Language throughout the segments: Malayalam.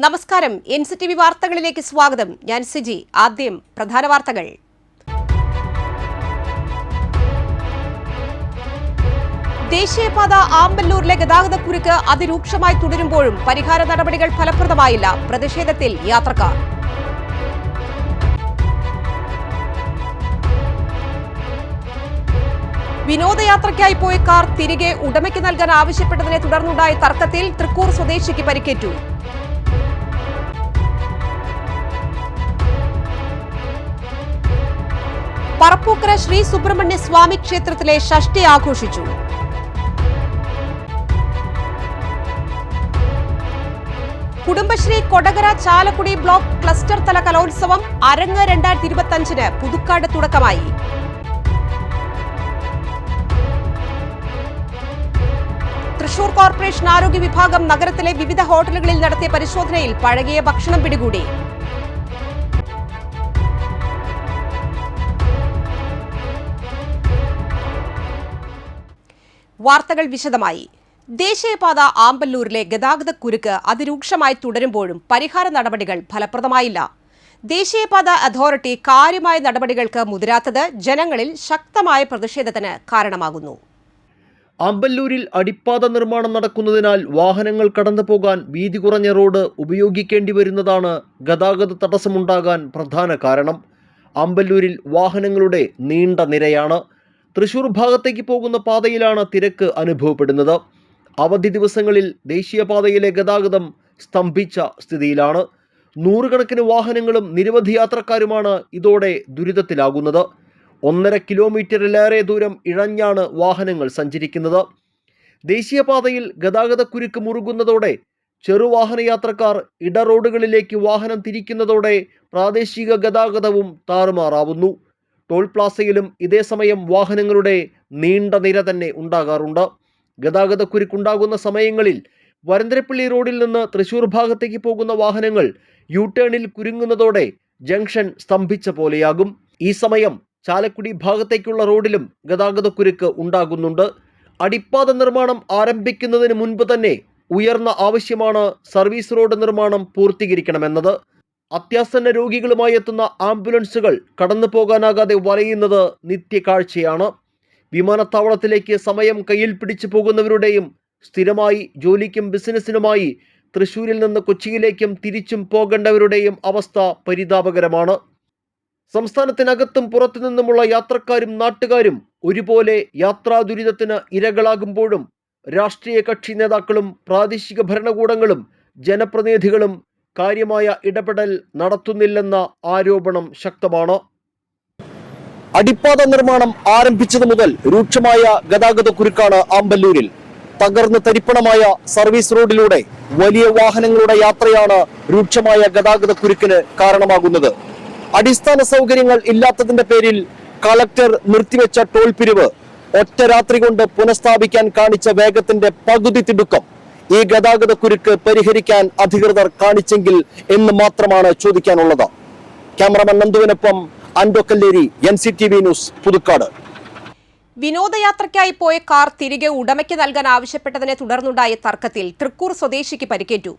നമസ്കാരം. NCTV വാർത്തകളിലേക്ക് സ്വാഗതം. ഞാൻ സിജി. ആദ്യം പ്രധാന വാർത്തകൾ. ദേശീയപാത ആമ്പല്ലൂരിലെ ഗതാഗതക്കുരുക്ക് അതിരൂക്ഷമായി തുടരുമ്പോഴും പരിഹാര നടപടികൾ ഫലപ്രദമായില്ല. പ്രതിഷേധത്തിൽ യാത്രക്കാർ. വിനോദയാത്രയ്ക്കായി പോയ കാർ തിരികെ ഉടമയ്ക്ക് നൽകാൻ ആവശ്യപ്പെട്ടതിനെ തുടർന്നുണ്ടായ തർക്കത്തിൽ തൃക്കൂർ സ്വദേശിക്ക് പരിക്കേറ്റു. പറപ്പൂക്കര ശ്രീ സുബ്രഹ്മണ്യ സ്വാമി ക്ഷേത്രത്തിലെ ഷഷ്ഠി ആഘോഷിച്ചു. കുടുംബശ്രീ കൊടകര ചാലക്കുടി ബ്ലോക്ക് ക്ലസ്റ്റർ തല കലോത്സവം അരങ്ങ് 2025 പുതുക്കാട് തുടക്കമായി. തൃശൂർ കോർപ്പറേഷൻ ആരോഗ്യ വിഭാഗം നഗരത്തിലെ വിവിധ ഹോട്ടലുകളിൽ നടത്തിയ പരിശോധനയിൽ പഴകിയ ഭക്ഷണം പിടികൂടി. വാർത്തകൾ വിശദമായി. ദേശീയപാത ആമ്പല്ലൂരിലെ ഗതാഗതക്കുരുക്ക് അതിരൂക്ഷമായി തുടരുമ്പോഴും പരിഹാര നടപടികൾ ഫലപ്രദമായില്ല. ദേശീയപാത അതോറിറ്റി കാര്യമായ നടപടികൾക്ക് മുതിരാത്തത് ജനങ്ങളിൽ ശക്തമായ പ്രതിഷേധത്തിന് കാരണമാകുന്നു. ആമ്പല്ലൂരിൽ അടിപ്പാത നിർമ്മാണം നടക്കുന്നതിനാൽ വാഹനങ്ങൾ കടന്നു പോകാൻ വീതി കുറഞ്ഞ റോഡ് ഉപയോഗിക്കേണ്ടി വരുന്നതാണ് ഗതാഗത തടസ്സമുണ്ടാകാൻ പ്രധാന കാരണം. ആമ്പല്ലൂരിൽ വാഹനങ്ങളുടെ നീണ്ട നിരയാണ്. തൃശൂർ ഭാഗത്തേക്ക് പോകുന്ന പാതയിലാണ് തിരക്ക് അനുഭവപ്പെടുന്നത്. അവധി ദിവസങ്ങളിൽ ദേശീയപാതയിലെ ഗതാഗതം സ്തംഭിച്ച സ്ഥിതിയിലാണ്. നൂറുകണക്കിന് വാഹനങ്ങളും നിരവധി യാത്രക്കാരുമാണ് ഇതോടെ ദുരിതത്തിലാകുന്നത്. 1.5 കിലോമീറ്ററിലേറെ ദൂരം ഇഴഞ്ഞാണ് വാഹനങ്ങൾ സഞ്ചരിക്കുന്നത്. ദേശീയപാതയിൽ ഗതാഗതക്കുരുക്ക് മുറുകുന്നതോടെ ചെറുവാഹന യാത്രക്കാർ ഇടറോഡുകളിലേക്ക് വാഹനം തിരിക്കുന്നതോടെ പ്രാദേശിക ഗതാഗതവും താറുമാറാവുന്നു. ടോൾ പ്ലാസയിലും ഇതേ സമയം വാഹനങ്ങളുടെ നീണ്ട നിര തന്നെ ഉണ്ടാകാറുണ്ട്. ഗതാഗതക്കുരുക്കുണ്ടാകുന്ന സമയങ്ങളിൽ വരന്തരപ്പള്ളി റോഡിൽ നിന്ന് തൃശൂർ ഭാഗത്തേക്ക് പോകുന്ന വാഹനങ്ങൾ യു-ടേണിൽ കുരുങ്ങുന്നതോടെ ജംഗ്ഷൻ സ്തംഭിച്ച പോലെയാകും. ഈ സമയം ചാലക്കുടി ഭാഗത്തേക്കുള്ള റോഡിലും ഗതാഗതക്കുരുക്ക് ഉണ്ടാകുന്നുണ്ട്. അടിപ്പാത നിർമ്മാണം ആരംഭിക്കുന്നതിന് മുൻപ് തന്നെ ഉയർന്ന ആവശ്യമാണ് സർവീസ് റോഡ് നിർമ്മാണം പൂർത്തീകരിക്കണമെന്നത്. അത്യാസന്ന രോഗികളുമായി എത്തുന്ന ആംബുലൻസുകൾ കടന്നു പോകാനാകാതെ വലയുന്നത് നിത്യകാഴ്ചയാണ്. വിമാനത്താവളത്തിലേക്ക് സമയം കയ്യിൽ പിടിച്ചു പോകുന്നവരുടെയും സ്ഥിരമായി ജോലിക്കും ബിസിനസ്സിനുമായി തൃശ്ശൂരിൽ നിന്ന് കൊച്ചിയിലേക്കും തിരിച്ചും പോകേണ്ടവരുടെയും അവസ്ഥ പരിതാപകരമാണ്. സംസ്ഥാനത്തിനകത്തും പുറത്തു നിന്നുമുള്ള യാത്രക്കാരും നാട്ടുകാരും ഒരുപോലെ യാത്രാ ദുരിതത്തിന് ഇരകളാകുമ്പോഴും രാഷ്ട്രീയ കക്ഷി നേതാക്കളും പ്രാദേശിക ഭരണകൂടങ്ങളും ജനപ്രതിനിധികളും കാര്യമായ ഇടപെടൽ നടത്തുന്നില്ലെന്ന ആരോപണം ശക്തമാണ്. അടിപ്പാത നിർമ്മാണം ആരംഭിച്ചത് മുതൽ രൂക്ഷമായ ഗതാഗതക്കുരുക്കാണ് ആമ്പല്ലൂരിൽ. തകർന്ന് തരിപ്പണമായ സർവീസ് റോഡിലൂടെ വലിയ വാഹനങ്ങളുടെ യാത്രയാണ് രൂക്ഷമായ ഗതാഗതക്കുരുക്കിന് കാരണമാകുന്നത്. അടിസ്ഥാന സൗകര്യങ്ങൾ ഇല്ലാത്തതിന്റെ പേരിൽ കളക്ടർ നിർത്തിവെച്ച ടോൾ പിരിവ് ഒറ്റ രാത്രി കൊണ്ട് പുനഃസ്ഥാപിക്കാൻ കാണിച്ച വേഗത്തിന്റെ പകുതി തിടുക്കം ഈ ഗതാഗതക്കുരുക്ക് പരിഹരിക്കാൻ അധികൃതർ കാണിച്ചെങ്കിൽ എന്ന് മാത്രമാണ് ചോദിക്കാനുള്ളത്. ക്യാമറമാൻ നന്ദുവിനൊപ്പം ആൻഡോ കല്ലേരി, NCTV ന്യൂസ്, പുതുക്കാട്. വിനോദയാത്രയ്ക്കായി പോയ കാർ തിരികെ ഉടമയ്ക്ക് നൽകാൻ ആവശ്യപ്പെട്ടതിനെ തുടർന്നുണ്ടായ തർക്കത്തിൽ തൃക്കൂർ സ്വദേശിക്ക് പരിക്കേറ്റു.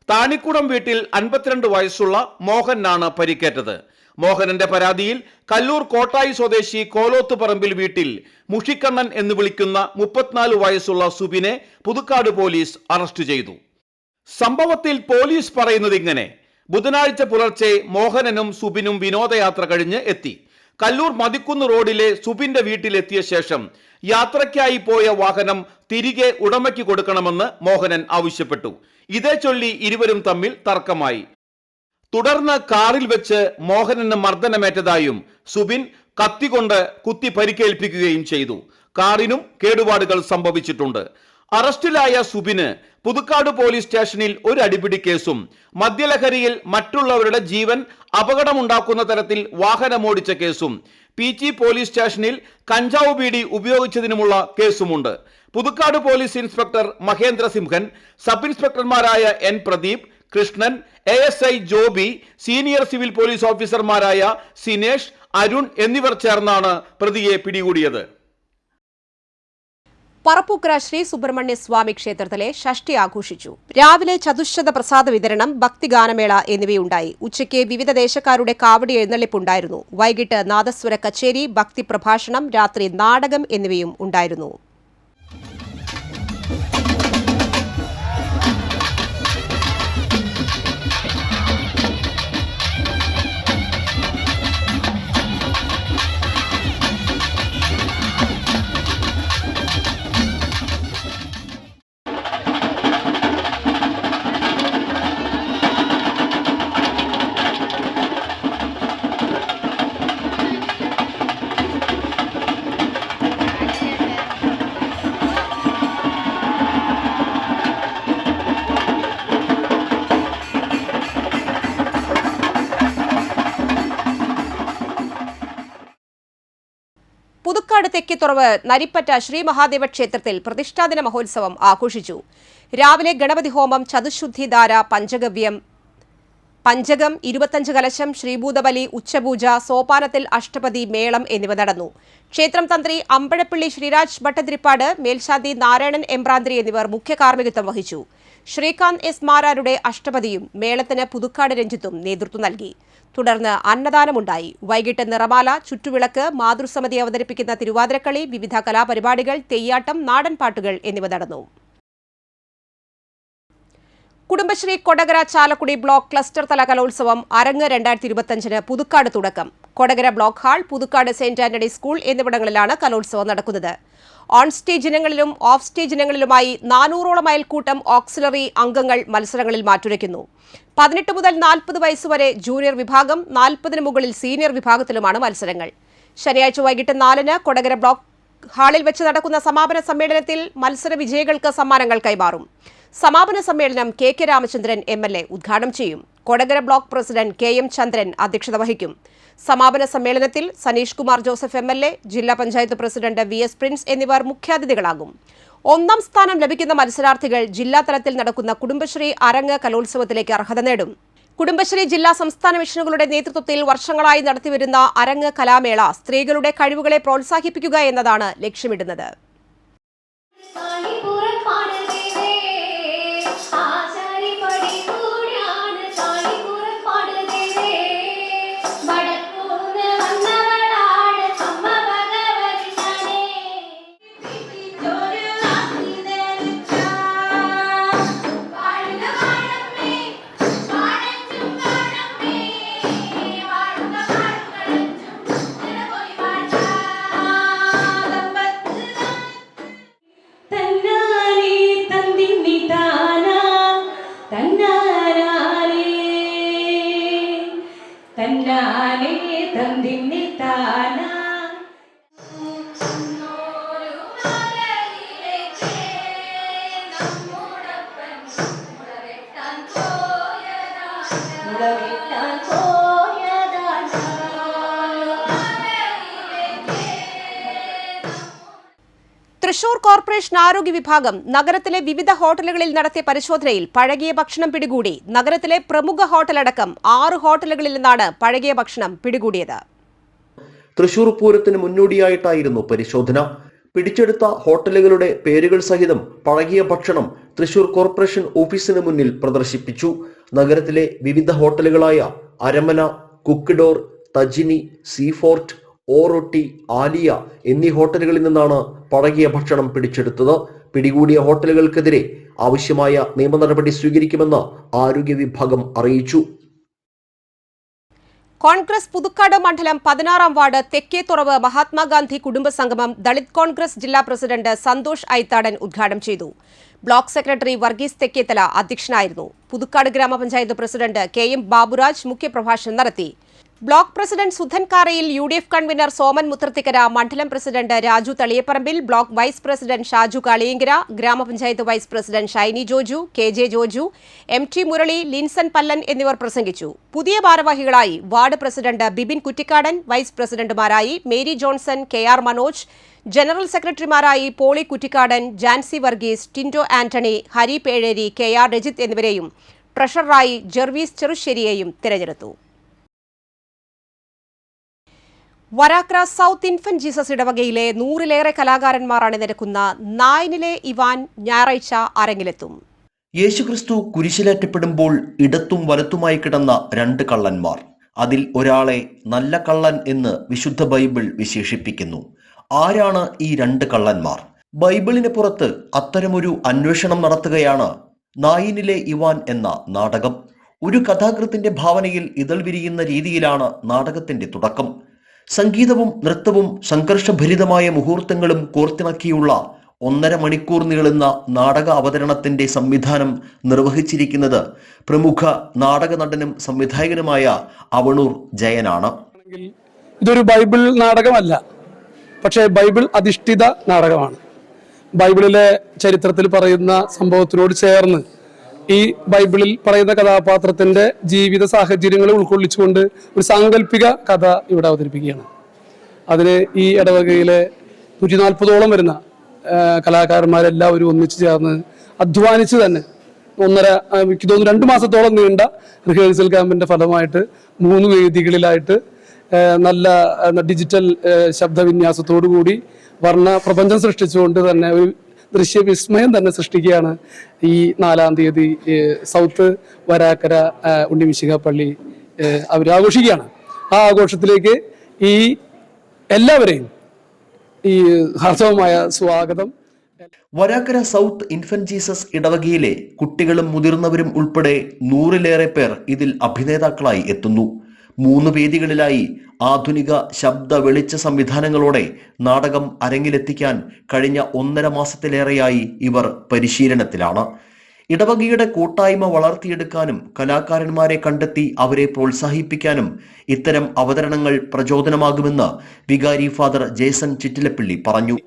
താണിക്കുടം വീട്ടിൽ 52 വയസ്സുള്ള മോഹനാണ് പരിക്കേറ്റത്. മോഹനന്റെ പരാതിയിൽ കല്ലൂർ കോട്ടായി സ്വദേശി കോലോത്തുപറമ്പിൽ വീട്ടിൽ മുഷിക്കണ്ണൻ എന്ന് വിളിക്കുന്ന 34 വയസ്സുള്ള സുബിനെ പുതുക്കാട് പോലീസ് അറസ്റ്റ് ചെയ്തു. സംഭവത്തിൽ പോലീസ് പറയുന്നത് ഇങ്ങനെ: ബുധനാഴ്ച പുലർച്ചെ മോഹനനും സുബിനും വിനോദയാത്ര കഴിഞ്ഞ് എത്തി. കല്ലൂർ മതിക്കുന്ന് റോഡിലെ സുബിന്റെ വീട്ടിലെത്തിയ ശേഷം യാത്രയ്ക്കായി പോയ വാഹനം തിരികെ ഉടമയ്ക്ക് കൊടുക്കണമെന്ന് മോഹനൻ ആവശ്യപ്പെട്ടു. ഇതേ ചൊല്ലി ഇരുവരും തമ്മിൽ തർക്കമായി. തുടർന്ന് കാറിൽ വെച്ച് മോഹനന് മർദ്ദനമേറ്റതായും സുബിൻ കത്തികൊണ്ട് കുത്തി പരിക്കേൽപ്പിക്കുകയും ചെയ്തു. കാറിനും കേടുപാടുകൾ സംഭവിച്ചിട്ടുണ്ട്. അറസ്റ്റിലായ സുബിന് പുതുക്കാട് പോലീസ് സ്റ്റേഷനിൽ ഒരു അടിപിടി കേസും മദ്യലഹരിയിൽ മറ്റുള്ളവരുടെ ജീവൻ അപകടമുണ്ടാക്കുന്ന തരത്തിൽ വാഹനമോടിച്ച കേസും PG പോലീസ് സ്റ്റേഷനിൽ കഞ്ചാവ് ബീഡി ഉപയോഗിച്ചതിനുമുള്ള കേസുമുണ്ട്. Puthukkad police inspector Mahendra Simhan, sub ഇൻസ്പെക്ടർമാരായ N Pradeep, Krishnan, ASI Joby, senior civil police ഓഫീസർമാരായ സിനേഷ്, അരുൺ എന്നിവർ ചേർന്നാണ് പ്രതിയെ പിടികൂടിയത്. പറപ്പൂക്കര ശ്രീ സുബ്രഹ്മണ്യ സ്വാമി ക്ഷേത്രത്തിലെ ഷഷ്ഠി ആഘോഷിച്ചു. രാവിലെ ചതുശ്ശത പ്രസാദ വിതരണം, ഭക്തിഗാനമേള എന്നിവയുണ്ടായി. ഉച്ചയ്ക്ക് വിവിധ ദേശക്കാരുടെ കാവടി എഴുന്നള്ളിപ്പുണ്ടായിരുന്നു. വൈകിട്ട് നാദസ്വര കച്ചേരി, ഭക്തി പ്രഭാഷണം, രാത്രി നാടകം എന്നിവയും ഉണ്ടായിരുന്നു. പുതുക്കാട് തെക്കേത്തുറവ് നരിപ്പറ്റ ശ്രീ മഹാദേവ ക്ഷേത്രത്തിൽ പ്രതിഷ്ഠാദിന മഹോത്സവം ആഘോഷിച്ചു. രാവിലെ ഗണപതി ഹോമം, ചതുശുദ്ധിധാര, പഞ്ചകം, 25 കലശം, ശ്രീഭൂതബലി, ഉച്ചപൂജ, സോപാനത്തിൽ അഷ്ടപതി, മേളം എന്നിവ നടന്നു. ക്ഷേത്രം തന്ത്രി അമ്പഴപ്പള്ളി ശ്രീരാജ് ഭട്ടതിരിപ്പാട്, മേൽശാന്തി നാരായണൻ എമ്പ്രാന്തിരി എന്നിവർ മുഖ്യ കാർമ്മികത്വം വഹിച്ചു. ശ്രീകാന്ത് എസ് മാരാരുടെ അഷ്ടപതിയും മേളത്തിന് പുതുക്കാട് രഞ്ജിത്തും നേതൃത്വം നൽകി. തുടർന്ന് അന്നദാനമുണ്ടായി. വൈകിട്ട് നിറമാല, ചുറ്റുവിളക്ക്, മാതൃസമിതി അവതരിപ്പിക്കുന്ന തിരുവാതിരക്കളി, വിവിധ കലാപരിപാടികൾ, തെയ്യാട്ടം, നാടൻപാട്ടുകൾ എന്നിവ നടന്നു. കുടുംബശ്രീ കൊടകര ചാലക്കുടി ബ്ലോക്ക് ക്ലസ്റ്റർ തല കലോത്സവം അരങ്ങ് 2025 പുതുക്കാട് തുടക്കം. Kodakara block hall, Puthukkad saint Antony school എന്നിവിടങ്ങളിലാണ് കലോത്സവം നടക്കുന്നത്. ഓൺ സ്റ്റേജ് ഇനങ്ങളിലും ഓഫ് സ്റ്റേജ് ഇനങ്ങളിലുമായി 400ഓളം അയൽക്കൂട്ടം ഓക്സിലറി അംഗങ്ങൾ മത്സരങ്ങളിൽ മാറ്റുരയ്ക്കുന്നു. 18 മുതൽ 40 വയസ്സുവരെ ജൂനിയർ വിഭാഗം, 40-ന് മുകളിൽ സീനിയർ വിഭാഗത്തിലുമാണ് മത്സരങ്ങൾ. ശനിയാഴ്ച വൈകിട്ട് 4-ന് കൊടകര ബ്ലോക്ക് ഹാളിൽ വെച്ച് നടക്കുന്ന സമാപന സമ്മേളനത്തിൽ മത്സര വിജയികൾക്ക് സമ്മാനങ്ങൾ കൈമാറും. സമാപന സമ്മേളനം കെ രാമചന്ദ്രൻ MLA ഉദ്ഘാടനം ചെയ്യും. കൊടകര ബ്ലോക്ക് പ്രസിഡന്റ് KM ചന്ദ്രൻ അധ്യക്ഷത വഹിക്കും. സമാപന സമ്മേളനത്തിൽ സനീഷ് കുമാർ ജോസഫ് MLA, ജില്ലാ പഞ്ചായത്ത് പ്രസിഡന്റ് VS പ്രിൻസ് എന്നിവർ മുഖ്യാതിഥികളാകും. 1ാം സ്ഥാനം ലഭിക്കുന്ന മത്സരാർത്ഥികൾ ജില്ലാതലത്തിൽ നടക്കുന്ന കുടുംബശ്രീ അരങ്ങ് കലോത്സവത്തിലേക്ക് അർഹത നേടും. കുടുംബശ്രീ ജില്ലാ സംസ്ഥാന മിഷനുകളുടെ നേതൃത്വത്തിൽ വർഷങ്ങളായി നടത്തിവരുന്ന അരങ്ങ് കലാമേള സ്ത്രീകളുടെ കഴിവുകളെ പ്രോത്സാഹിപ്പിക്കുക എന്നതാണ് ലക്ഷ്യമിടുന്നത്. തൃശൂർ കോർപ്പറേഷൻ ആരോഗ്യ വിഭാഗം നഗരത്തിലെ വിവിധ ഹോട്ടലുകളിൽ നടത്തിയ പരിശോധനയിൽ പഴകിയ ഭക്ഷണം പിടികൂടി. നഗരത്തിലെ പ്രമുഖ ഹോട്ടലടക്കം 6 ഹോട്ടലുകളിൽ നിന്നാണ് പഴകിയ ഭക്ഷണം പിടികൂടിയത്. തൃശൂർ പൂരത്തിന് മുന്നോടിയായിട്ടായിരുന്നു പരിശോധന. പിടിച്ചെടുത്ത ഹോട്ടലുകളുടെ പേരുകൾ സഹിതം പഴകിയ ഭക്ഷണം തൃശൂർ കോർപ്പറേഷൻ ഓഫീസിന് മുന്നിൽ പ്രദർശിപ്പിച്ചു. നഗരത്തിലെ വിവിധ ഹോട്ടലുകളായ അരമന, കുക്ക്ഡോർ, തജിനി, സീഫോർട്ട്, ഓറൊട്ടി, ആലിയ എന്നീ ഹോട്ടലുകളിൽ നിന്നാണ് പഴകിയ ഭക്ഷണം പിടിച്ചെടുത്തത്. പിടികൂടിയ ഹോട്ടലുകൾക്കെതിരെ ആവശ്യമായ നിയമ നടപടി സ്വീകരിക്കുമെന്ന് ആരോഗ്യ വിഭാഗം അറിയിച്ചു. കോൺഗ്രസ് പുതുക്കാട് മണ്ഡലം 16-ാം വാർഡ് തെക്കേത്തുറവ് മഹാത്മാഗാന്ധി കുടുംബസംഗമം ദളിത് കോൺഗ്രസ് ജില്ലാ പ്രസിഡന്റ് സന്തോഷ് ഐത്താടൻ ഉദ്ഘാടനം ചെയ്തു. ബ്ലോക്ക് സെക്രട്ടറി വർഗീസ് തെക്കേത്തല അധ്യക്ഷനായിരുന്നു. പുതുക്കാട് ഗ്രാമപഞ്ചായത്ത് പ്രസിഡന്റ് KM ബാബുരാജ് മുഖ്യപ്രഭാഷണം നടത്തി. Block president Sudhan Karayil, UDF convener Soman Muthrathikkara, മണ്ഡലം president Raju Thaliyapparambil, block vice president Shaju Kaliyankara, gramapanchayat vice president Shiny Joju, KJ Joju, MT Murali, Linson Pallan എന്നിവർ പ്രസംഗിച്ചു. പുതിയ ഭാരവാഹികളായി ward president Bibin Kuttikkadan, vice പ്രസിഡന്റുമാരായി Mary Johnson, KR Manoj, general സെക്രട്ടറിമാരായി പോളി കുറ്റിക്കാടൻ, ജാൻസി വർഗീസ്, ടിൻഡോ ആന്റണി, ഹരി പേഴേരി, KR രജിത് എന്നിവരെയും ട്രഷററായി ജെർവീസ് ചെറുശ്ശേരിയെയും തിരഞ്ഞെടുത്തു. വരാക്ര സൗത്ത് ഇൻഫന്റ് ജീസസ് ഇടവകയിലെ 100-ലേറെ കലാകാരന്മാർ അണിനിരക്കുന്ന നായനിലെ ഇവാൻ ഞായറാഴ്ച അരങ്ങിലെത്തും. യേശുക്രിസ്തു കുരിശിലേറ്റപ്പെടുമ്പോൾ ഇടത്തും വലത്തുമായി കിടന്ന 2 കള്ളന്മാർ. അതിൽ ഒരാളെ നല്ല കള്ളൻ എന്ന് വിശുദ്ധ ബൈബിൾ വിശേഷിപ്പിക്കുന്നു. ആരാണ് ഈ 2 കള്ളന്മാർ? ബൈബിളിന് പുറത്ത് അത്തരമൊരു അന്വേഷണം നടത്തുകയാണ് നായിനിലെ ഇവാൻ എന്ന നാടകം. ഒരു കഥാകൃത്തിന്റെ ഭാവനയിൽ ഇതൾ വിരിയുന്ന രീതിയിലാണ് നാടകത്തിന്റെ തുടക്കം. സംഗീതവും നൃത്തവും സംഘർഷഭരിതമായ മുഹൂർത്തങ്ങളും കോർത്തിണക്കിയുള്ള 1.5 മണിക്കൂർ നീളുന്ന നാടക അവതരണത്തിന്റെ സംവിധാനം നിർവഹിച്ചിരിക്കുന്നത് പ്രമുഖ നാടക നടനും സംവിധായകനുമായ അവണൂർ ജയനാണ്. ഇതൊരു ബൈബിൾ നാടകമല്ല, പക്ഷേ ബൈബിൾ അധിഷ്ഠിത നാടകമാണ്. ബൈബിളിലെ ചരിത്രത്തിൽ പറയുന്ന സംഭവത്തിനോട് ചേർന്ന് ഈ ബൈബിളിൽ പറയുന്ന കഥാപാത്രത്തിന്റെ ജീവിത സാഹചര്യങ്ങളെ ഉൾക്കൊള്ളിച്ചുകൊണ്ട് ഒരു സാങ്കല്പിക കഥ ഇവിടെ അവതരിപ്പിക്കുകയാണ്. അതിന് ഈ ഇടവകയിലെ 140ഓളം വരുന്ന കലാകാരന്മാരെല്ലാവരും ഒന്നിച്ചു ചേർന്ന് അധ്വാനിച്ച് തന്നെ എനിക്ക് തോന്നുന്നു 2 മാസത്തോളം നീണ്ട റിഹേഴ്സൽ ക്യാമ്പിന്റെ ഫലമായിട്ട് 3 വേദികളിലായിട്ട് നല്ല ഡിജിറ്റൽ ശബ്ദവിന്യാസത്തോടു കൂടി വർണ്ണ പ്രപഞ്ചം സൃഷ്ടിച്ചുകൊണ്ട് തന്നെ ഒരു ദൃശ്യവിസ്മയം തന്നെ സൃഷ്ടിക്കുകയാണ് ഈ 4-ാം തീയതി സൗത്ത് വരാക്കര ഉണ്ണിമിശിഹ പള്ളി അവർ ആഘോഷിക്കുകയാണ്. ആ ആഘോഷത്തിലേക്ക് ഈ എല്ലാവരെയും ഈ ഹാർദവമായ സ്വാഗതം. വരാക്കര സൗത്ത് ഇൻഫന്റ് ജീസസ് ഇടവകയിലെ കുട്ടികളും മുതിർന്നവരും ഉൾപ്പെടെ 100-ലേറെ പേർ ഇതിൽ അഭിനേതാക്കളായി എത്തുന്നു. 3 വേദികളിലായി ആധുനിക ശബ്ദ വെളിച്ച സംവിധാനങ്ങളോടെ നാടകം അരങ്ങിലെത്തിക്കാൻ കഴിഞ്ഞ 1.5 മാസത്തിലേറെയായി ഇവർ പരിശീലനത്തിലാണ്. ഇടവകയുടെ കൂട്ടായ്മ വളർത്തിയെടുക്കാനും കലാകാരന്മാരെ കണ്ടെത്തി അവരെ പ്രോത്സാഹിപ്പിക്കാനും ഇത്തരം അവതരണങ്ങൾ പ്രചോദനമാകുമെന്ന് വികാരി ഫാദർ ജേസൺ ചിറ്റിലപ്പള്ളി പറഞ്ഞു.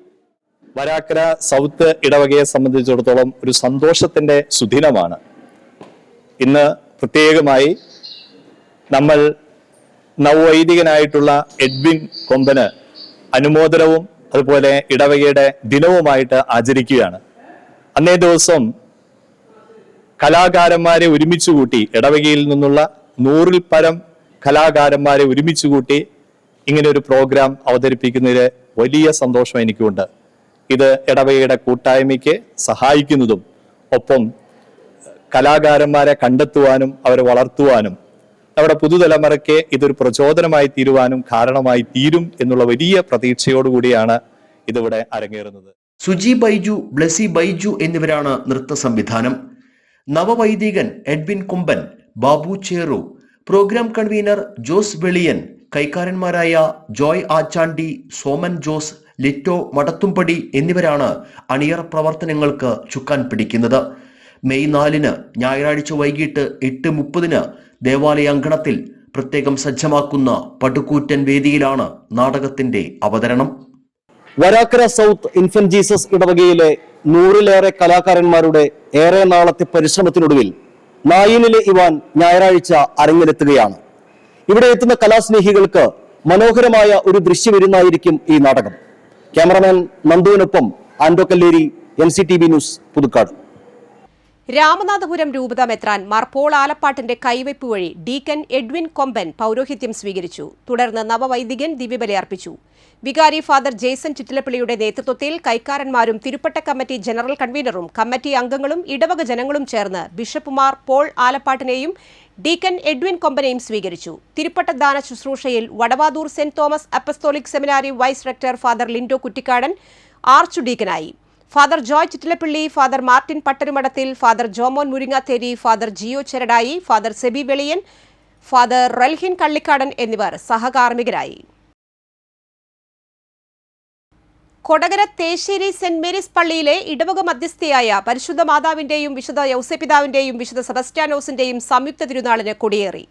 വരാക്കര സൗത്ത് ഇടവകയെ സംബന്ധിച്ചിടത്തോളം ഒരു സന്തോഷത്തിന്റെ സുദിനമാണ്. ഇന്ന് പ്രത്യേകമായി നമ്മൾ നവവൈദികനായിട്ടുള്ള എഡ്വിൻ കൊമ്പന് അനുമോദനവും അതുപോലെ ഇടവകയുടെ ദിനവുമായിട്ട് ആചരിക്കുകയാണ്. അന്നേ ദിവസം കലാകാരന്മാരെ ഒരുമിച്ച് കൂട്ടി, ഇടവകയിൽ നിന്നുള്ള 100-ൽ പരം കലാകാരന്മാരെ ഒരുമിച്ച് കൂട്ടി ഇങ്ങനെ ഒരു പ്രോഗ്രാം അവതരിപ്പിക്കുന്നതിൽ വലിയ സന്തോഷം എനിക്കുണ്ട്. ഇത് ഇടവകയുടെ കൂട്ടായ്മയ്ക്ക് സഹായിക്കുന്നതും ഒപ്പം കലാകാരന്മാരെ കണ്ടെത്തുവാനും അവരെ വളർത്തുവാനും നമ്മുടെ പുതുതലമുറയ്ക്ക് ഇതൊരു പ്രചോദനമായി തീരുവാനും കാരണമായി തീരും എന്നുള്ള വലിയ പ്രതീക്ഷയോടുകൂടിയാണ് ഇതിവിടെ അരങ്ങേറുന്നത്. സുജി ബൈജു, ബ്ലസി ബൈജു എന്നിവരാണ് നൃത്ത സംവിധാനം. നവവൈദികൻ എഡ്വിൻ കുമ്പൻ, ബാബു ചേറു, പ്രോഗ്രാം കൺവീനർ ജോസ് വെളിയൻ, കൈക്കാരന്മാരായ ജോയ് ആച്ചാണ്ടി, സോമൻ ജോസ്, ലിറ്റോ മടത്തുംപടി എന്നിവരാണ് അണിയറ പ്രവർത്തനങ്ങൾക്ക് ചുക്കാൻ പിടിക്കുന്നത്. മെയ് 4-ന് ഞായറാഴ്ച വൈകിട്ട് 8:30-ന് ദേവാലയാങ്കണത്തിൽ പ്രത്യേകം സജ്ജമാക്കുന്ന പടുകൂറ്റൻ വേദിയിലാണ് നാടകത്തിന്റെ അവതരണം. വരാക്കര സൗത്ത് ഇൻഫന്റ് ജീസസ് ഇടവകയിലെ 100-ലേറെ കലാകാരന്മാരുടെ ഏറെ നാളത്തെ പരിശ്രമത്തിനൊടുവിൽ നായിനിലെ ഇവാൻ ഞായറാഴ്ച അരങ്ങിലെത്തുകയാണ്. ഇവിടെ എത്തുന്ന കലാസ്നേഹികൾക്ക് മനോഹരമായ ഒരു ദൃശ്യവിരുന്നായിരിക്കും ഈ നാടകം. ക്യാമറമാൻ നന്ദുവിനൊപ്പം ആൻഡോ കല്ലേരി, NCTV ന്യൂസ്, പുതുക്കാട്. രാമനാഥപുരം രൂപത മെത്രാൻ മാർ പോൾ ആലപ്പാട്ടിന്റെ കൈവയ്പ് വഴി ഡീക്കൻ എഡ്വിൻ കൊമ്പൻ പൗരോഹിത്യം സ്വീകരിച്ചു. തുടർന്ന് നവവൈദികൻ ദിവ്യബലി അർപ്പിച്ചു. വികാരി ഫാദർ ജേസൺ ചിറ്റിലപ്പള്ളിയുടെ നേതൃത്വത്തിൽ കൈക്കാരന്മാരും തിരുപ്പട്ട കമ്മിറ്റി ജനറൽ കൺവീനറും കമ്മിറ്റി അംഗങ്ങളും ഇടവക ജനങ്ങളും ചേർന്ന് ബിഷപ്പുമാർ പോൾ ആലപ്പാട്ടിനെയും ഡീക്കൻ എഡ്വിൻ കൊമ്പനെയും സ്വീകരിച്ചു. തിരുപ്പട്ടദാന ശുശ്രൂഷയിൽ Vadavathoor saint Thomas apostolic seminary vice rector father Lindo Kuttikkadan arch ഡീക്കനായി. Father Joy Chittilappilly, father Martin പട്ടരുമടത്തിൽ, father Jomon Muringathery, father Jio Cheradai, father Seby Veliyan, father Ralhin Kallikkadan എന്നിവർ സഹകാർമ്മികരായി. കൊടകര തേശ്ശേരി സെന്റ് മേരീസ് പള്ളിയിലെ ഇടവക മധ്യസ്ഥയായ പരിശുദ്ധ മാതാവിന്റെയും വിശുദ്ധ യൗസേപിതാവിന്റെയും വിശുദ്ധ സെബസ്റ്റ്യാനോസിന്റെയും സംയുക്ത തിരുനാളിന് കൊടിയേറി.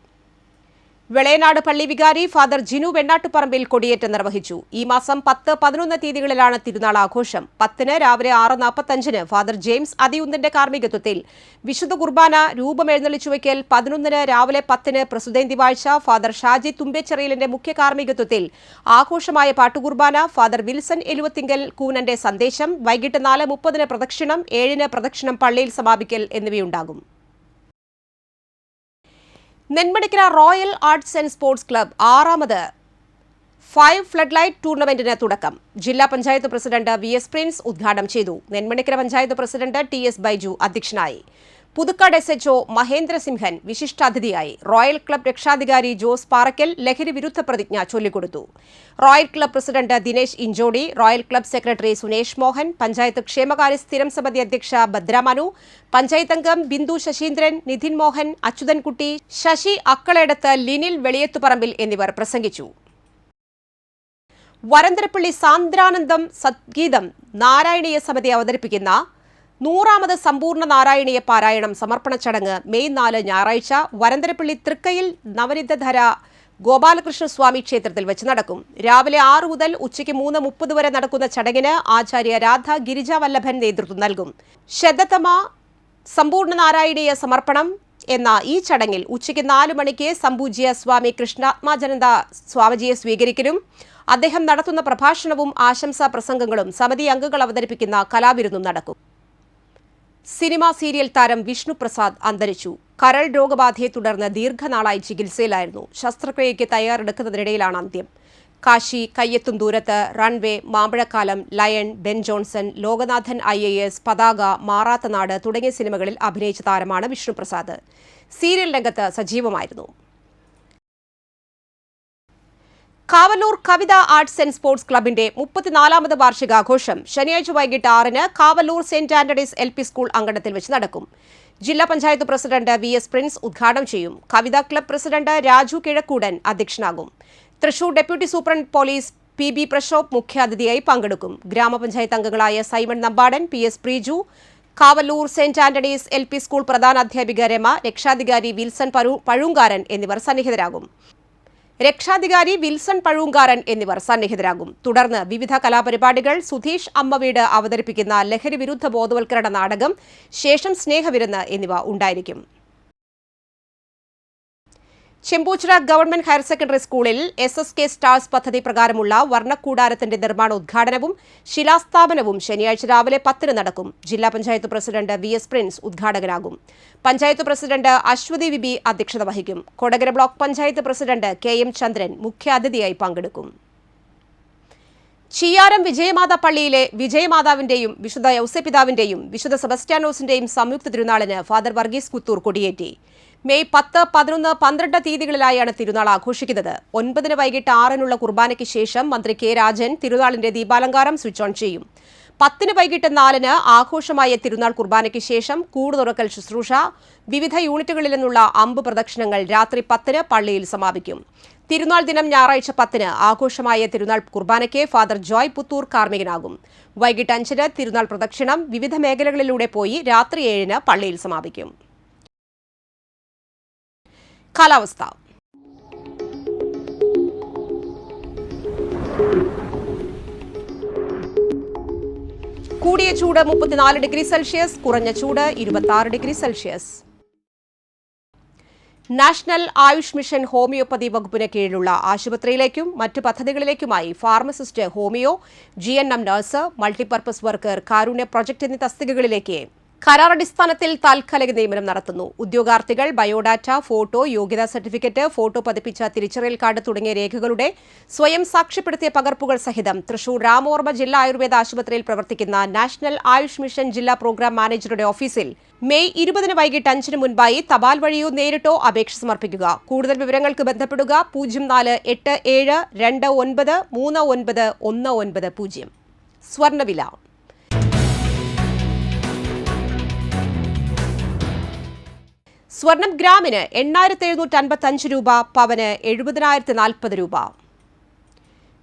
വെളയനാട് പള്ളി വികാരി ഫാദർ ജിനു വെണ്ണാട്ടുപറമ്പിൽ കൊടിയേറ്റം നിർവഹിച്ചു. ഈ മാസം 10, 11 തീയതികളിലാണ് തിരുനാൾ ആഘോഷം. 10-ന് രാവിലെ 6:45-ന് ഫാദർ ജെയിംസ് അതിയുന്നന്റെ കാർമ്മികത്വത്തിൽ വിശുദ്ധ കുർബാന, രൂപമെഴുന്നള്ളിച്ചുവയ്ക്കൽ. 11-ന് രാവിലെ 10-ന് പ്രസുതേന്തി വാഴ്ച, ഫാദർ ഷാജി തുമ്പേച്ചെറിയലിന്റെ മുഖ്യ കാർമ്മികത്വത്തിൽ ആഘോഷമായ പാട്ടുകുർബാന, ഫാദർ വിൽസൺ എലുവത്തിങ്കൽ കൂനന്റെ സന്ദേശം. വൈകിട്ട് 4:30-ന് പ്രദക്ഷിണം, 7-ന് പ്രദക്ഷിണം പള്ളിയിൽ സമാപിക്കൽ എന്നിവയുണ്ടാകും. Nenmanikkara royal arts and sports club 6ാമത് 5 ഫ്ലഡ് ലൈറ്റ് ടൂർണമെന്റിന് തുടക്കം. ജില്ലാ പഞ്ചായത്ത് പ്രസിഡന്റ് VS പ്രിൻസ് ഉദ്ഘാടനം ചെയ്തു. നെന്മണിക്കര പഞ്ചായത്ത് പ്രസിഡന്റ് TS ബൈജു അധ്യക്ഷനായി. പുതുക്കാട് SHO മഹേന്ദ്ര സിംഹൻ വിശിഷ്ടാതിഥിയായി. റോയൽ ക്ലബ് രക്ഷാധികാരി ജോസ് പാറക്കൽ ലഹരി വിരുദ്ധ പ്രതിജ്ഞ ചൊല്ലിക്കൊടുത്തു. Royal club president Dinesh Inchody, royal club secretary Sunesh Mohan, panchayat ക്ഷേമകാര്യ സ്ഥിരം സമിതി അധ്യക്ഷ ഭദ്രമനു, പഞ്ചായത്ത് അംഗം ബിന്ദു ശശീന്ദ്രൻ, നിധിൻ മോഹൻ, അച്യുതൻകുട്ടി, ശശി അക്കളെടുത്ത്, ലിനിൽ വെളിയത്തുപറമ്പിൽ എന്നിവർ പ്രസംഗിച്ചു. വരന്തരപ്പള്ളി സാന്ദ്രാനന്ദം സദ്ഗീതം നാരായണീയ സമിതി അവതരിപ്പിക്കുന്ന 100ാമത് സമ്പൂർണ്ണ നാരായണീയ പാരായണം സമർപ്പണ ചടങ്ങ് മെയ് 4 ഞായറാഴ്ച വരന്തരപ്പള്ളി തൃക്കയിൽ നവനിധധര ഗോപാലകൃഷ്ണ സ്വാമി ക്ഷേത്രത്തിൽ വെച്ച് നടക്കും. രാവിലെ 6 മുതൽ ഉച്ചയ്ക്ക് 3:30 വരെ നടക്കുന്ന ചടങ്ങിന് ആചാര്യ രാധ ഗിരിജാവല്ലഭൻ നേതൃത്വം നൽകും. ശതതമ സമ്പൂർണ്ണ നാരായണീയ സമർപ്പണം എന്ന ഈ ചടങ്ങിൽ ഉച്ചയ്ക്ക് 4 മണിക്ക് സംപൂജ്യ സ്വാമി കൃഷ്ണാത്മാജനന്ദ സ്വാമിജിയെ സ്വീകരിക്കലും അദ്ദേഹം നടത്തുന്ന പ്രഭാഷണവും ആശംസാ പ്രസംഗങ്ങളും സമിതി അംഗങ്ങൾ അവതരിപ്പിക്കുന്ന കലാവിരുന്നും നടക്കും. സിനിമാ സീരിയൽ താരം വിഷ്ണു പ്രസാദ് അന്തരിച്ചു. കരൾ രോഗബാധയെ തുടർന്ന് ദീർഘനാളായി ചികിത്സയിലായിരുന്നു. ശസ്ത്രക്രിയയ്ക്ക് തയ്യാറെടുക്കുന്നതിനിടയിലാണ് അന്ത്യം. കാശി, കയ്യെത്തും ദൂരത്ത്, റൺവേ, മാമ്പഴക്കാലം, ലയൺ, ബെൻ ജോൺസൺ, ലോകനാഥൻ IAS, പതാക, മാറാത്ത നാട് തുടങ്ങിയ സിനിമകളിൽ അഭിനയിച്ച താരമാണ് വിഷ്ണു പ്രസാദ്. സീരിയൽ രംഗത്ത് സജീവമായിരുന്നു. Kavalloor Kavitha arts and sports ക്ലബിന്റെ 34ാമത് വാർഷികാഘോഷം ശനിയാഴ്ച വൈകിട്ട് 6-ന് Kavalloor saint Antony's LP school അങ്കണത്തിൽ വെച്ച് നടക്കും. ജില്ലാ പഞ്ചായത്ത് പ്രസിഡന്റ് VS പ്രിൻസ് ഉദ്ഘാടനം ചെയ്യും. കവിതാ ക്ലബ് പ്രസിഡന്റ് രാജു കിഴക്കൂടൻ അധ്യക്ഷനാകും. Thrissur deputy superintendent police PB Prashobh മുഖ്യാതിഥിയായി പങ്കെടുക്കും. ഗ്രാമപഞ്ചായത്ത് അംഗങ്ങളായ Simon Nambadan, PS Preeju, Kavalloor saint Antony's LP school പ്രധാനാധ്യാപിക രമ, രക്ഷാധികാരി വിൽസൺ പഴൂങ്കാരൻ എന്നിവർ സന്നിഹിതരാകും. തുടർന്ന് വിവിധ കലാപരിപാടികൾ, സുധീഷ് അമ്മവീട് അവതരിപ്പിക്കുന്ന ലഹരി വിരുദ്ധ ബോധവൽക്കരണ നാടകം, ശേഷം സ്നേഹവിരുന്ന് എന്നിവ ഉണ്ടായിരിക്കും. ചെമ്പൂച്ചിറ ഗവൺമെന്റ് ഹയർ സെക്കൻഡറി സ്കൂളിൽ SSK സ്റ്റാർസ് പദ്ധതി പ്രകാരമുള്ള വർണ്ണക്കൂടാരത്തിന്റെ നിർമ്മാണോദ്ഘാടനവും ശിലാസ്ഥാപനവും ശനിയാഴ്ച രാവിലെ 10-ന് നടക്കും. ജില്ലാ പഞ്ചായത്ത് പ്രസിഡന്റ് VS പ്രിൻസ് ഉദ്ഘാടകനാകും. പഞ്ചായത്ത് പ്രസിഡന്റ് അശ്വതി വിബി അധ്യക്ഷത വഹിക്കും. Kodakara block panchayat president KM Chandran മുഖ്യാതിഥിയായി പങ്കെടുക്കും. ചിയാരം വിജയമാതാ പള്ളിയിലെ വിജയമാതാവിന്റെയും വിശുദ്ധ യൗസപിതാവിന്റെയും വിശുദ്ധ സെബസ്റ്റ്യാനോസിന്റെയും സംയുക്ത തിരുനാളിന് ഫാദർ വർഗീസ് കുത്തൂർ കൊടിയേറ്റി. മെയ് 10, 11, 12 തീയതികളിലായാണ് തിരുനാൾ ആഘോഷിക്കുന്നത്. 9-ന് വൈകിട്ട് 6-നുള്ള കുർബാനയ്ക്ക് ശേഷം മന്ത്രി K രാജൻ തിരുനാളിന്റെ ദീപാലങ്കാരം സ്വിച്ച് ഓൺ ചെയ്യും. 10-ന് വൈകിട്ട് 4-ന് ആഘോഷമായ തിരുനാൾ കുർബാനയ്ക്ക് ശേഷം കൂട് തുറക്കൽ ശുശ്രൂഷ, വിവിധ യൂണിറ്റുകളിൽ നിന്നുള്ള അമ്പ് പ്രദക്ഷിണങ്ങൾ രാത്രി 10-ന് പള്ളിയിൽ സമാപിക്കും. തിരുനാൾ ദിനം ഞായറാഴ്ച 10-ന് ആഘോഷമായ തിരുനാൾ കുർബാനയ്ക്ക് ഫാദർ ജോയ് പുത്തൂർ കാർമ്മികനാകും. വൈകിട്ട് 5-ന് തിരുനാൾ പ്രദക്ഷിണം വിവിധ മേഖലകളിലൂടെ പോയി രാത്രി 7-ന് പള്ളിയിൽ സമാപിക്കും. കാലാവസ്ഥ. കൂടിയ ചൂട് 34 ഡിഗ്രി സെൽഷ്യസ്, കുറഞ്ഞ ചൂട് 26 degree Celsius. National Ayush mission homoeopathy വകുപ്പിന് കീഴിലുള്ള ആശുപത്രിയിലേക്കും മറ്റ് പദ്ധതികളിലേക്കുമായി pharmacist, homoeo, GNM nurse, multipurpose worker, Karunya project എന്നീ തസ്തികകളിലേക്ക് കരാറടിസ്ഥാനത്തിൽ താൽക്കാലിക നിയമനം നടത്തുന്നു. ഉദ്യോഗാർത്ഥികൾ ബയോഡാറ്റ, ഫോട്ടോ, യോഗ്യതാ സർട്ടിഫിക്കറ്റ്, ഫോട്ടോ പതിപ്പിച്ച തിരിച്ചറിയൽ കാർഡ് തുടങ്ങിയ രേഖകളുടെ സ്വയം സാക്ഷ്യപ്പെടുത്തിയ പകർപ്പുകൾ സഹിതം തൃശൂർ രാമവർമ്മ ജില്ലാ ആയുർവേദ ആശുപത്രിയിൽ പ്രവർത്തിക്കുന്ന നാഷണൽ ആയുഷ് മിഷൻ ജില്ലാ പ്രോഗ്രാം മാനേജറുടെ ഓഫീസിൽ മെയ് 20-ന് വൈകിട്ട് 5-ന് മുൻപായി തപാൽ വഴിയോ നേരിട്ടോ അപേക്ഷ സമർപ്പിക്കുക. കൂടുതൽ വിവരങ്ങൾക്ക് ബന്ധപ്പെടുക 0487293919. സ്വർണ്ണവില. സ്വർണം ഗ്രാമിന് 8,755 രൂപ, പവന് 70,040 രൂപ.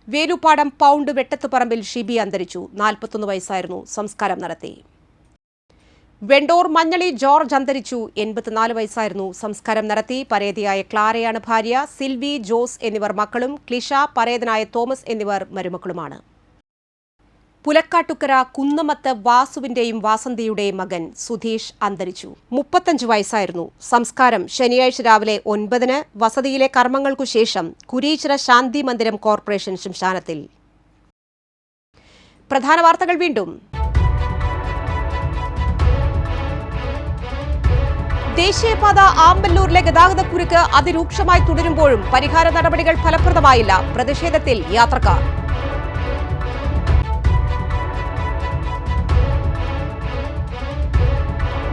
വേലുപ്പാടം പൗണ്ട് വെട്ടത്തുപറമ്പിൽ ഷിബി അന്തരിച്ചു. 41 വയസ്സായിരുന്നു. സംസ്കാരം നടത്തി. വെണ്ടോർ മഞ്ഞളി ജോർജ് അന്തരിച്ചു. 84 വയസ്സായിരുന്നു. സംസ്കാരം നടത്തി. പരേതയായ ക്ലാരയാണ് ഭാര്യ. സിൽവി, ജോസ് എന്നിവർ മക്കളും ക്ലിഷ, പരേതനായ തോമസ് എന്നിവർ മരുമക്കളുമാണ്. പുലക്കാട്ടുക്കര കുന്നമത്ത് വാസുവിന്റെയും വാസന്തിയുടെയും മകൻ സുധീഷ് അന്തരിച്ചു. 35 വയസ്സായിരുന്നു. സംസ്കാരം ശനിയാഴ്ച രാവിലെ 9-ന് വസതിയിലെ കർമ്മങ്ങൾക്കു ശേഷം കുരീച്ചിറ ശാന്തി മന്ദിരം കോർപ്പറേഷൻ ശ്മശാനത്തിൽ. പ്രധാന വാർത്തകൾ വീണ്ടും. ദേശീയപാത ആമ്പല്ലൂരിലെ ഗതാഗതക്കുരുക്ക് അതിരൂക്ഷമായി തുടരുമ്പോഴും പരിഹാര നടപടികൾ ഫലപ്രദമായില്ല. പ്രതിഷേധത്തിൽ യാത്രക്കാർ.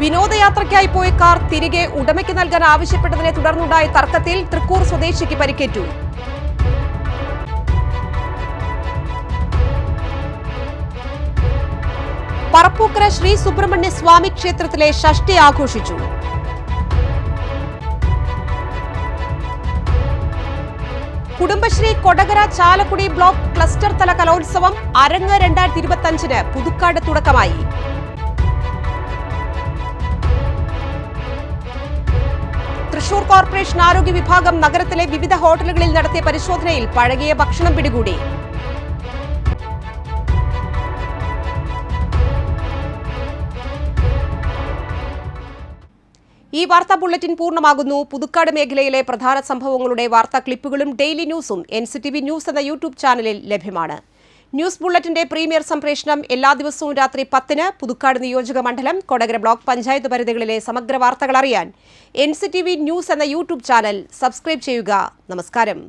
വിനോദയാത്രയ്ക്കായി പോയ കാർ തിരികെ ഉടമയ്ക്ക് നൽകാൻ ആവശ്യപ്പെട്ടതിനെ തുടർന്നുണ്ടായ തർക്കത്തിൽ തൃക്കൂർ സ്വദേശിക്ക് പരിക്കേറ്റു. പറപ്പൂക്കര ശ്രീ സുബ്രഹ്മണ്യ സ്വാമി ക്ഷേത്രത്തിലെ ഷഷ്ഠി ആഘോഷിച്ചു. കുടുംബശ്രീ കൊടകര ചാലക്കുടി ബ്ലോക്ക് ക്ലസ്റ്റർ തല കലോത്സവം അരങ്ങ് 2025 പുതുക്കാട് തുടക്കമായി. തൃശൂർ കോർപ്പറേഷൻ ആരോഗ്യ വിഭാഗം നഗരത്തിലെ വിവിധ ഹോട്ടലുകളിൽ നടത്തിയ പരിശോധനയിൽ പഴകിയ ഭക്ഷണം പിടികൂടി. ഈ വാർത്താ ബുള്ളറ്റിൻ പൂർണ്ണമാകുന്നു. പുതുക്കാട് മേഖലയിലെ പ്രധാന സംഭവങ്ങളുടെ വാർത്താ ക്ലിപ്പുകളും ഡെയിലി ന്യൂസും NCTV ന്യൂസ് എന്ന യൂട്യൂബ് ചാനലിൽ ലഭ്യമാണ്. ന്യൂസ് ബുള്ളറ്റിന്റെ പ്രീമിയർ സംപ്രേഷണം എല്ലാ ദിവസവും രാത്രി 10-ന് പുതുക്കാട് നിയോജക മണ്ഡലം, കൊടകര ബ്ലോക്ക് പഞ്ചായത്ത് പരിധികളിലെ സമഗ്ര വാർത്തകൾ അറിയാൻ NCTV ന്യൂസ് എന്ന യൂട്യൂബ് ചാനൽ സബ്സ്ക്രൈബ് ചെയ്യുക. നമസ്കാരം.